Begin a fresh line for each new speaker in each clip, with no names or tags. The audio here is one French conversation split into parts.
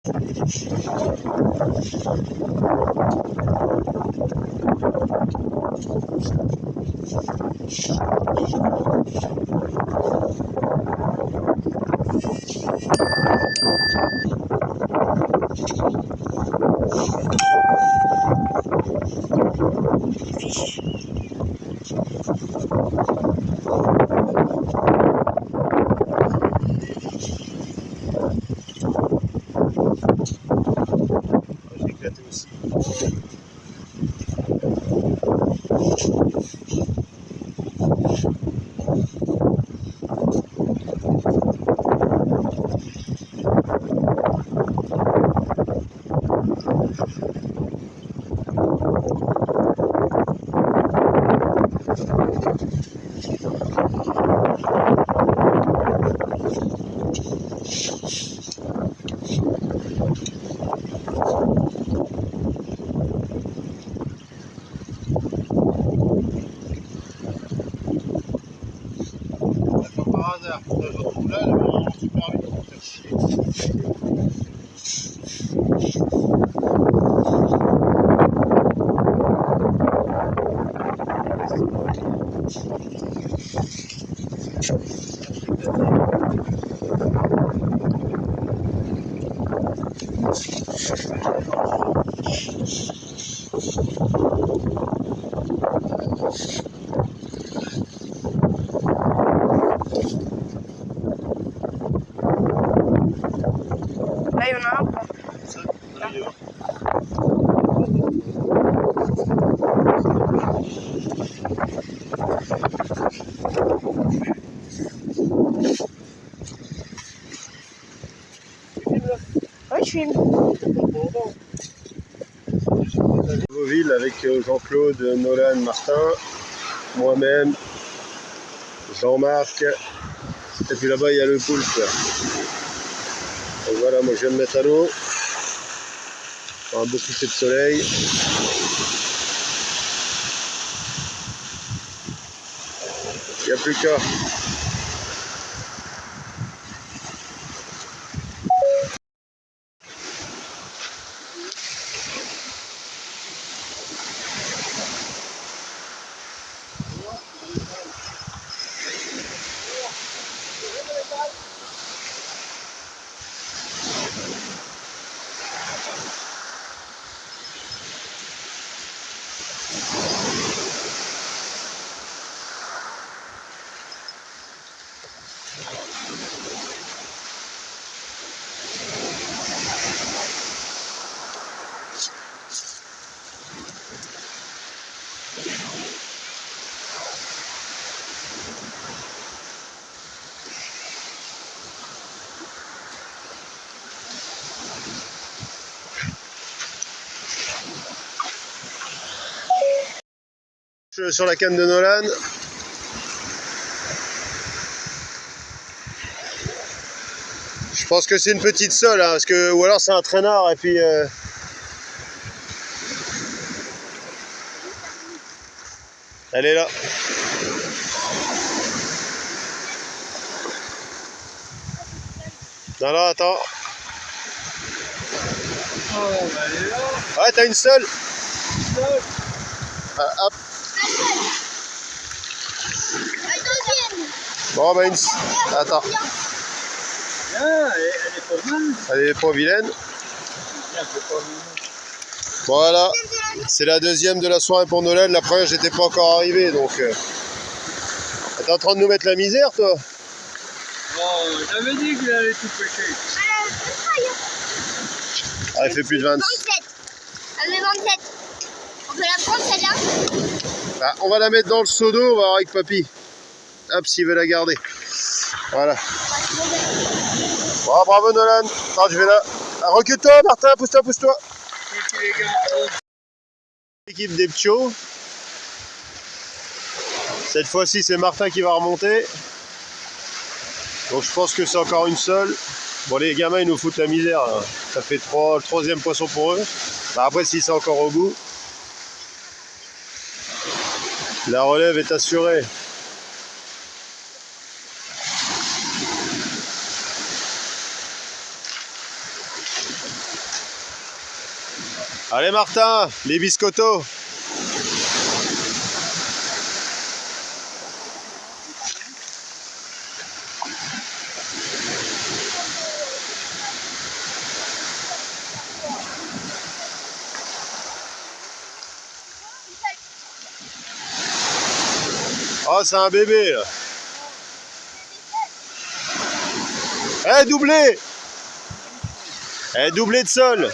J'ai éclaté aussi. Par hasard, quand je retrouve là, elle va vraiment super vite pour faire chier.
Là, il y en a un.
Ça, là, il est là.
Ouais, je filme.
Beauville avec Jean-Claude, Nolan, Martin, moi-même, Jean-Marc, et puis là-bas il y a le poulpe. Donc voilà, moi je viens de mettre à l'eau. On a beaucoup de soleil. Il n'y a plus qu'à. Sur la canne de Nolan. Je pense que c'est une petite sole, hein, parce que, ou alors c'est un traînard et puis... Elle est là. Non, non, attends.
Oh, bah elle est là.
Ouais, t'as une sole. Ah, hop. Bon, bah une... Attends.
Bien, elle est pas mal.
Elle est pas vilaine.
Bien, c'est pas mal.
Voilà. C'est la deuxième de la soirée pour Nolan. La première, j'étais pas encore arrivé, donc... T'es en train de nous mettre la misère, toi?
Oh, j'avais dit qu'il allait tout pêcher.
Ah, elle fait plus de 20.
27. Elle met 27. On peut la prendre celle-là?
Ah, on va la mettre dans le seau d'eau, on va voir avec papy. Hop, s'il veut la garder. Voilà. Bon, bravo Nolan. Attends, je vais là. Ah, recule-toi, Martin, pousse-toi, pousse-toi. L'équipe des Pchos. Cette fois-ci, c'est Martin qui va remonter. Donc je pense que c'est encore une seule. Bon, les gamins, ils nous foutent la misère, là. Ça fait le troisième poisson pour eux. Bah, après, si c'est encore au bout, la relève est assurée. Allez Martin, les biscottos. Oh, c'est un bébé là. Eh, doublé. Eh, doublé de sol.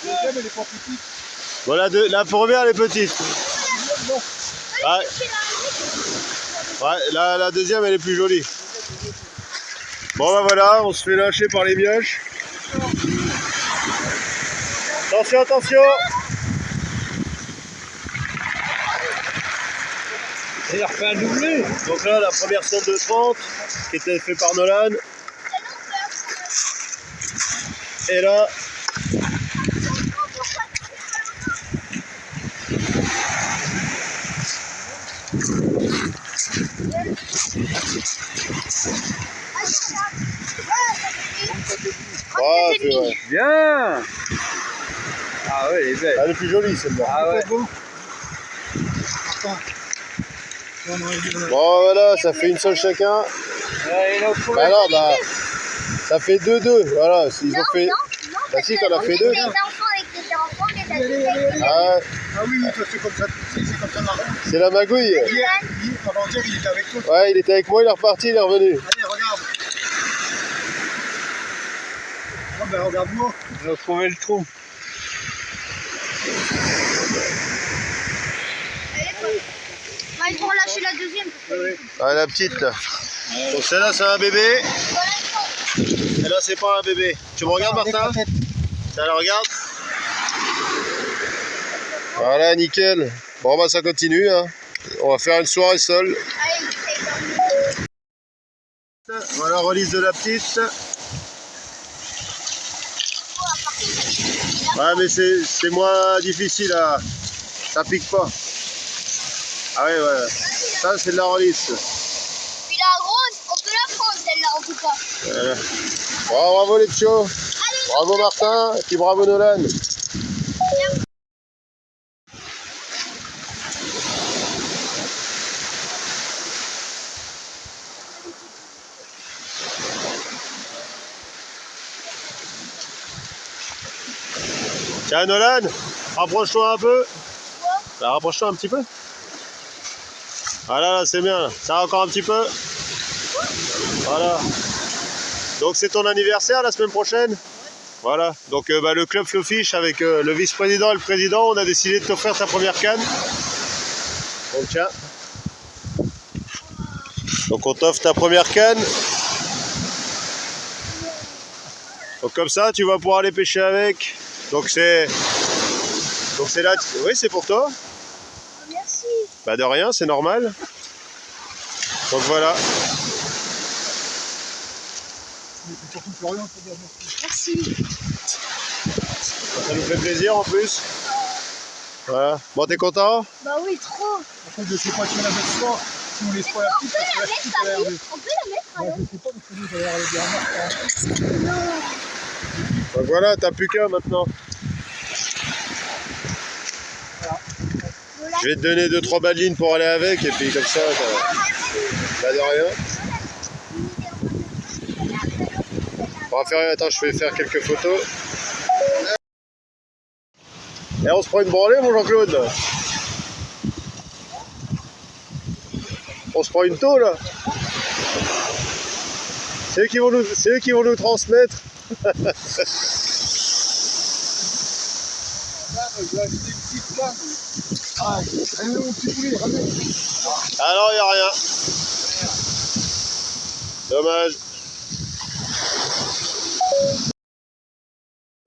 La deuxième, elle est pas petite.
Voilà, la première elle est petite. Ouais. Ouais, la deuxième elle est plus jolie. Bon bah voilà, on se fait lâcher par les mioches. Attention, attention.
Il a refait un doublé.
Donc là la première sonde de 30 qui était faite par Nolan. Et là. Oh, c'est vrai.
Bien. Ah ouais, elle est belle.
Elle est plus jolie celle-là.
Ah ouais.
Bon voilà, ça fait une seule chacun.
Ouais, il en faut
Bah non, bah ça fait 2-2. Voilà, ils ont fait. Bah si, t'en as fait deux.
Les enfants avec les enfants, les adultes avec
Ah,
Ah oui, ça c'est comme ça, c'est comme ça marrant.
c'est la magouille.
Hier, avant-hier, il était avec toi.
Ouais, il était avec moi, il est reparti, il est revenu.
Allez, regarde. Oh ben regarde-moi. On a trouvé le trou.
Bah, ils vont lâcher la deuxième.
Ouais, la petite là. Donc celle-là, c'est un bébé. Et là, c'est pas un bébé. Tu me regardes, Martin? Ça la regarde? Voilà, nickel. Bon, bah ça continue. Hein. On va faire une soirée seule. Voilà, release de la petite. Ouais, mais c'est moins difficile à... Ça pique pas. Ah ouais, ouais. Ça, c'est de la release.
Puis la rose, on peut la prendre celle-là en tout cas.
Voilà. Bon, bravo les pchos. Bravo Martin. Et puis bravo Nolan. Tiens Nolan, rapproche-toi un peu. Bah, rapproche-toi un petit peu. Voilà, là c'est bien. Ça va encore un petit peu. Voilà. Donc c'est ton anniversaire la semaine prochaine. Voilà. Donc bah, le club Flowfish avec le vice-président et le président, on a décidé de t'offrir ta première canne. Donc tiens. Donc on t'offre ta première canne. Donc comme ça, tu vas pouvoir aller pêcher avec. Donc c'est là. Oui, c'est pour toi.
Merci.
Bah de rien, c'est normal. Donc voilà.
Surtout Florian, faut dire merci.
Merci.
Ça nous fait plaisir en plus. Voilà. Bon, t'es content?
Bah oui, trop.
En fait, je sais pas si on la met ce soir. Si on laisse pas la
On
petite,
peut
parce que
la
la
mettre,
petite, elle a l'air de...
on peut la mettre
Ouais,
alors.
je sais pas, parce que nous, ça a l'air de bien marquant.
Donc voilà, t'as plus qu'un maintenant. Je vais te donner 2-3 badlines pour aller avec et puis comme ça, t'as de rien. On va faire, attends, je vais faire quelques photos. Et on se prend une branlée, mon Jean-Claude. On se prend une taux là. C'est eux qui vont nous transmettre.
Ah, allez, mon petit poulet, ramène.
Alors, il n'y a rien. Dommage.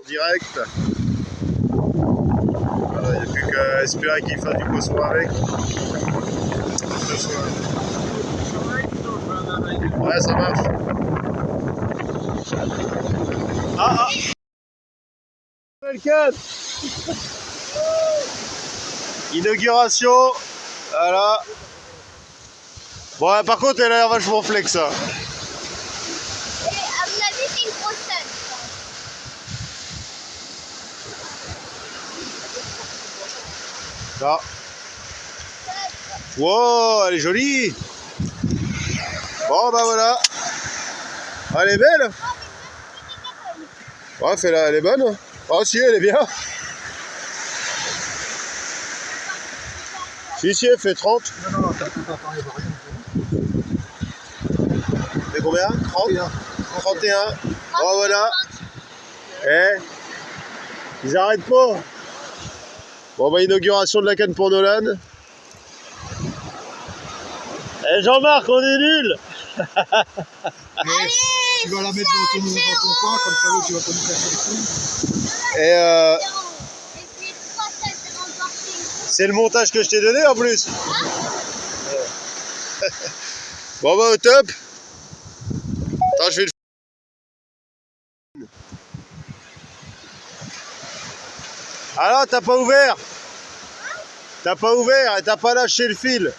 Direct. Il n'y a plus qu'à espérer qu'il fasse du poisson avec. Ouais, ça marche. Ah, ah. Welcome. Inauguration. Voilà. Bon, par contre, elle a l'air vachement flex, ça.
Et à mon avis, c'est une grosse scène.
Là. Wow, elle est jolie. Bon, bah voilà. Elle est belle. Ouais, fais-la, elle est bonne. Ah si, elle est bien. Si, elle fait 30.
Non, t'as pas parlé, rien.
C'est combien? 30? 31. Bon, voilà. Eh, ils arrêtent pas. Bon, bah, inauguration de la canne pour Nolan. Eh, Jean-Marc, on est nuls.
Allez,
Tu vas la mettre dans ton coin, comme ça, tu vas pas nous casser les couilles.
Et
Et puis 3 têtes dans le parking.
c'est le montage que je t'ai donné en plus. Bon, bah, au top. Attends, je vais le... Alors, t'as pas ouvert? T'as pas ouvert et t'as pas lâché le fil.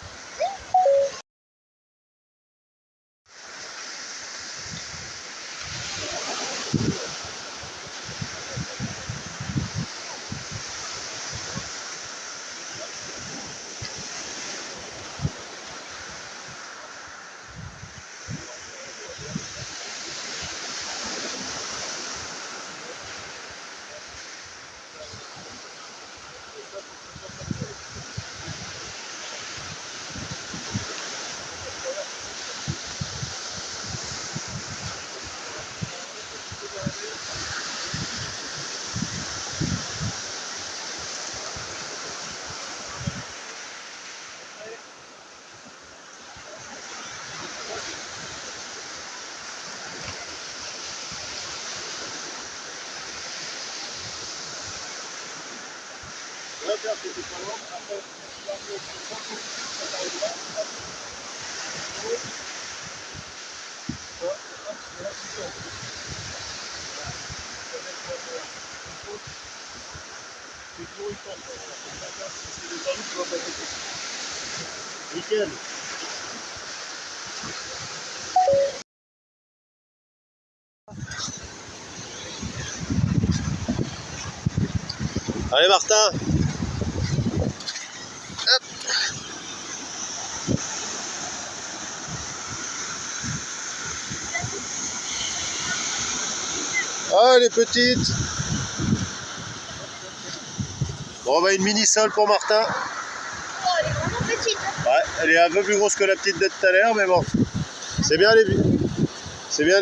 Nickel. Allez Martin. Hop. Ah, elle est petite. Bon, bah une mini-sole pour Martin.
Oh, elle est vraiment petite.
Ouais, elle est un peu plus grosse que la petite de tout à l'heure, mais bon. C'est bien les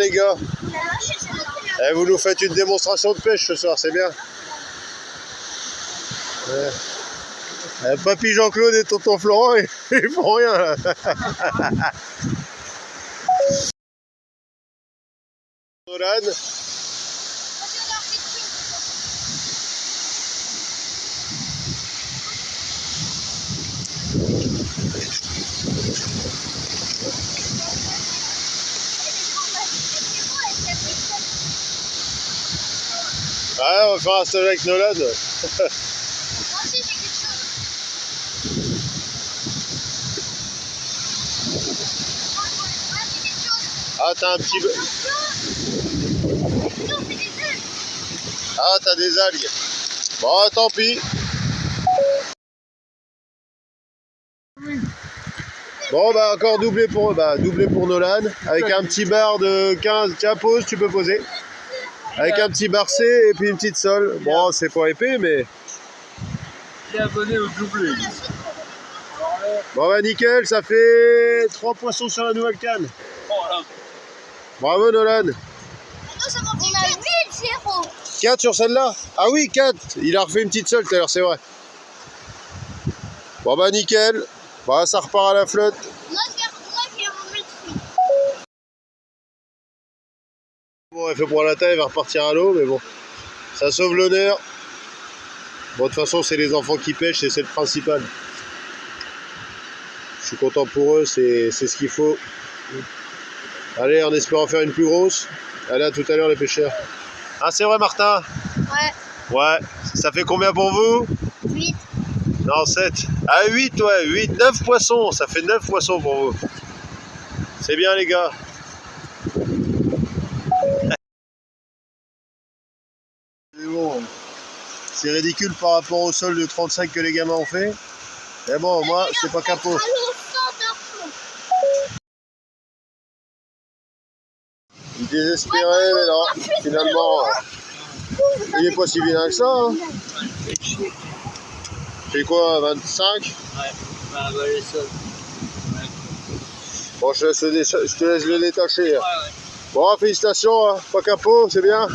gars. Eh, vous nous faites une démonstration de pêche ce soir, c'est bien. Papy Jean-Claude et tonton Florent, ils font rien là. Nolan. Ah, on va faire un stage avec Nolan.
Moi aussi, j'ai quelque chose. Moi, j'ai quelque chose.
Ah, t'as un petit...
Non, c'est des œufs.
Ah, t'as des algues. Bon, tant pis. Bon, bah encore doublé pour Nolan. Avec un petit bar de 15. Tiens, pose, tu peux poser. Avec un petit bar C et puis une petite sole. Bon, c'est pas épais, mais...
Il est abonné au doublé.
Bon, bah nickel, ça fait 3 poissons sur la nouvelle canne.
Voilà.
Bravo, Nolan.
On a 8-0.
4 sur celle-là? Ah oui, 4. Il a refait une petite sole tout à l'heure, c'est vrai. Bon, bah nickel. Bah, ça repart à la flotte.
Moi, je vais en mettre 8.
Bon, elle fait pour la taille, elle va repartir à l'eau, mais bon. Ça sauve l'honneur. Bon, de toute façon, c'est les enfants qui pêchent et c'est le principal. Je suis content pour eux, c'est ce qu'il faut. Allez, en espérant faire une plus grosse. Allez, à tout à l'heure, les pêcheurs. Ah, c'est vrai, Martin?
Ouais,
Ouais. Ça fait combien pour vous?
8.
Non, 7. Ah, 8, ouais, 8, 9 poissons. Ça fait 9 poissons pour vous. C'est bien, les gars. C'est bon. C'est ridicule par rapport au sol de 35 que les gamins ont fait. Mais bon, moi, c'est pas capot. Il est désespéré, mais non, finalement, il n'est pas si vilain que ça. Hein. C'est quoi, 25?
Ouais, bah, les sols. Ouais.
Bon, je te laisse le détacher.
Ouais.
Bon, félicitations, hein. Pas capot, c'est bien.